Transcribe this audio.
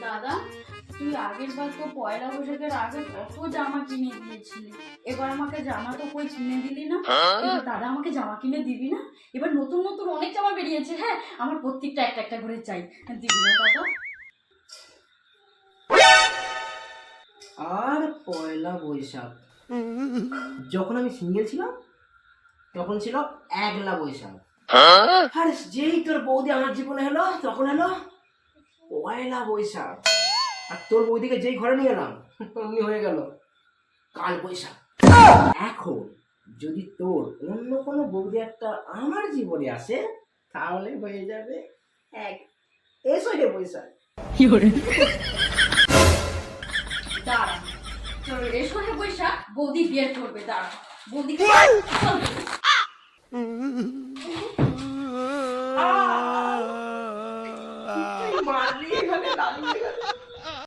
দাদা, তুই আগের বার তো পয়লা বৈশাখের আগে কত জামা কিনে দিয়েছিলি, এবার আমাকে জামা তো কই কিনে দিলি না। এবার দাদা আমাকে জামা কিনে দিবি না? এবার নতুন নতুন অনেক জামা বেরিয়েছে, হ্যাঁ আমার প্রত্যেকটা একটা একটা করে চাই, দিবি না দাদা? আর পয়লা বৈশাখ যখন আমি সিঙ্গেল ছিলাম তখন ছিল একলা বৈশাখ। আর যেই তোর বৌদি আমার জীবনে এলো তখন এলো পয়লা বৈশাখ। আর তোর বৌদিকে যেই ঘরে নিয়ে এলাম অমনি হয়ে গেল কাল বৈশাখ। এখন যদি তোর অন্য কোনো বৌদি একটা আমার জীবনে আসে তাহলে হয়ে যাবে এক এসো হে বৈশাখ। দাঁড়া, তোর এসো হে বৈশাখ বৌদি বিয়ে করবে, দাঁড়া বৌদি মারলি এখানে